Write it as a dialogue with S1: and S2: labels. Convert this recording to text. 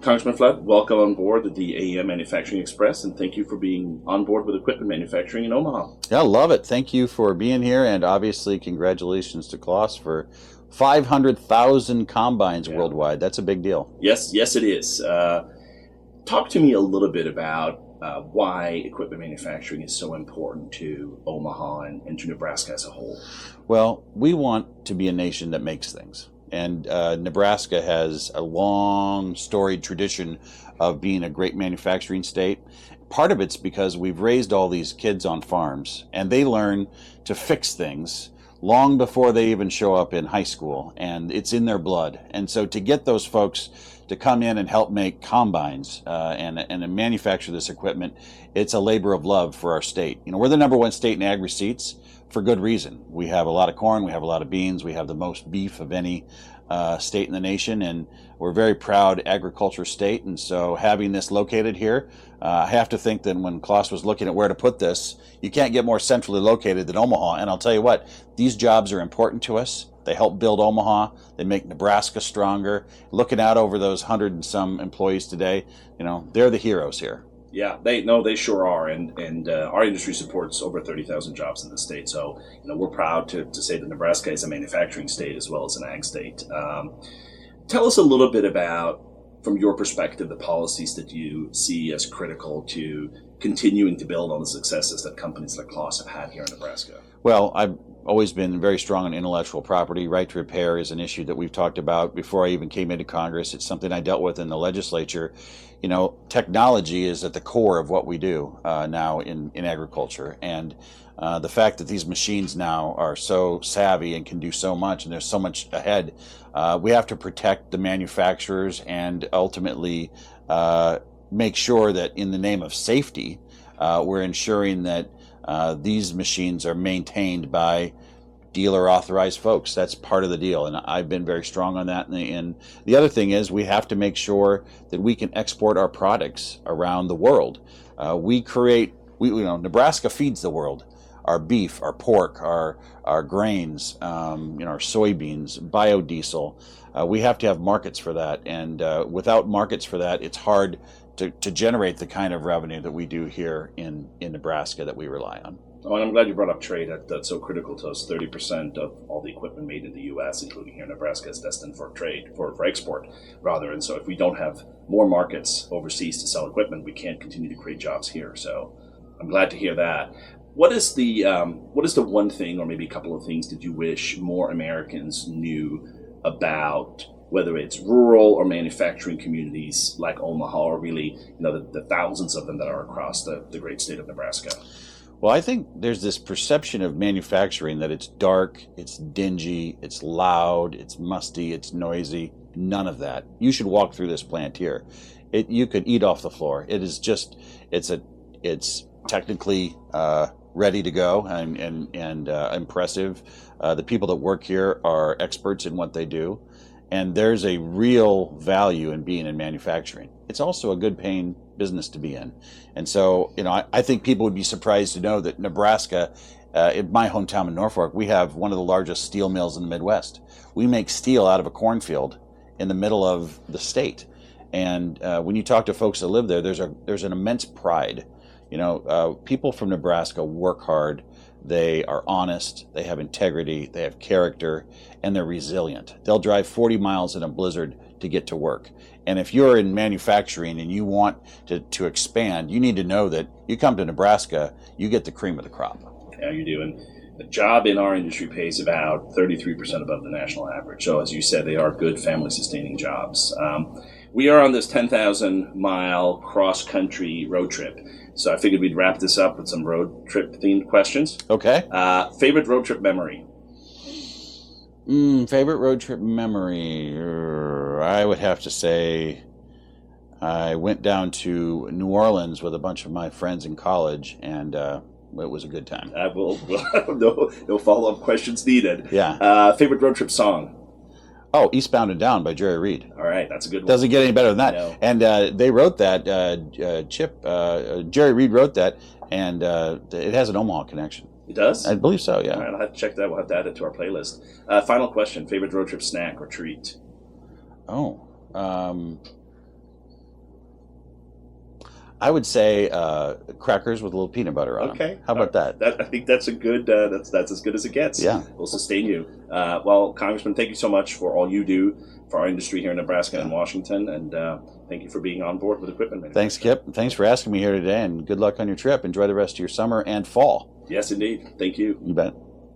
S1: Congressman Flood, welcome on board the AEM Manufacturing Express, and thank you for being on board with equipment manufacturing in Omaha.
S2: Yeah, love it. Thank you for being here, and obviously, congratulations to Klaus for 500,000 combines
S1: Yeah.
S2: worldwide. That's a big deal.
S1: Yes, it is. Talk to me a little bit about why equipment manufacturing is so important to Omaha and to Nebraska as a whole.
S2: Well, we want to be a nation that makes things. And Nebraska has a long, storied tradition of being a great manufacturing state. Part of it's because we've raised all these kids on farms, and they learn to fix things long before they even show up in high school, and it's in their blood. And so to get those folks to come in and help make combines and manufacture this equipment, it's a labor of love for our state. You know, we're the #1 state in ag receipts for good reason. We have a lot of corn, we have a lot of beans, we have the most beef of any state in the nation, and we're a very proud agriculture state. And so having this located here, I have to think that when Klaus was looking at where to put this, you can't get more centrally located than Omaha. And I'll tell you what, these jobs are important to us. They help build Omaha. They make Nebraska stronger. Looking out over those 100 and some employees today, you know, they're the heroes here.
S1: Yeah, they sure are, and our industry supports over 30,000 jobs in the state. So, you know, we're proud to say that Nebraska is a manufacturing state as well as an ag state. Tell us a little bit about, from your perspective, the policies that you see as critical to continuing to build on the successes that companies like Klaus have had here in Nebraska.
S2: Well, I've always been very strong on intellectual property. Right to repair is an issue that we've talked about before I even came into Congress. It's something I dealt with in the legislature. You know, technology is at the core of what we do now in agriculture. And the fact that these machines now are so savvy and can do so much, and there's so much ahead, we have to protect the manufacturers and ultimately make sure that in the name of safety, we're ensuring that these machines are maintained by dealer authorized folks. That's part of the deal, and I've been very strong on that. And the other thing is we have to make sure that we can export our products around the world. Nebraska feeds the world. Our beef, our pork, our grains, our soybeans, biodiesel. We have to have markets for that, and without markets for that, it's hard to generate the kind of revenue that we do here in Nebraska that we rely on.
S1: Oh, and I'm glad you brought up trade. That's so critical to us. 30% of all the equipment made in the U.S., including here in Nebraska, is destined for trade, for export, rather. And so if we don't have more markets overseas to sell equipment, we can't continue to create jobs here. So I'm glad to hear that. What is the one thing, or maybe a couple of things, that you wish more Americans knew about, whether it's rural or manufacturing communities like Omaha, or really, the thousands of them that are across the great state of Nebraska?
S2: Well, I think there's this perception of manufacturing that it's dark, it's dingy, it's loud, it's musty, it's noisy. None of that. You should walk through this plant here. You could eat off the floor. It is just, it's technically ready to go and impressive. The people that work here are experts in what they do. And there's a real value in being in manufacturing. It's also a good paying business to be in. And so, I think people would be surprised to know that Nebraska, in my hometown in Norfolk, we have one of the largest steel mills in the Midwest. We make steel out of a cornfield in the middle of the state. And when you talk to folks that live there, there's an immense pride. People from Nebraska work hard. They are honest, they have integrity, they have character, and they're resilient. They'll drive 40 miles in a blizzard to get to work. And if you're in manufacturing and you want to expand, you need to know that you come to Nebraska, you get the cream of the crop.
S1: Yeah, you do. And a job in our industry pays about 33% above the national average. So as you said, they are good family-sustaining jobs. We are on this 10,000-mile cross-country road trip. So I figured we'd wrap this up with some road trip-themed questions.
S2: Okay.
S1: Favorite road trip memory?
S2: Favorite road trip memory? I would have to say I went down to New Orleans with a bunch of my friends in college, and it was a good time.
S1: No follow-up questions needed.
S2: Yeah.
S1: Favorite road trip song?
S2: Oh, Eastbound and Down by Jerry Reed.
S1: All right, that's a good one.
S2: Doesn't get any better than that.
S1: No.
S2: And they wrote that, Jerry Reed wrote that, and it has an Omaha connection.
S1: It does?
S2: I believe so, yeah.
S1: All right, I'll have to check that. We'll have to add it to our playlist. Final question, favorite road trip snack or treat?
S2: Oh, I would say crackers with a little peanut butter on
S1: Okay.
S2: them. How about that?
S1: I think that's a good. That's as good as it gets.
S2: Yeah.
S1: We'll sustain you. Well, Congressman, thank you so much for all you do for our industry here in Nebraska and Washington, and thank you for being on board with equipment manufacturing.
S2: Thanks, Kip. Thanks for asking me here today, and good luck on your trip. Enjoy the rest of your summer and fall.
S1: Yes, indeed. Thank you.
S2: You bet.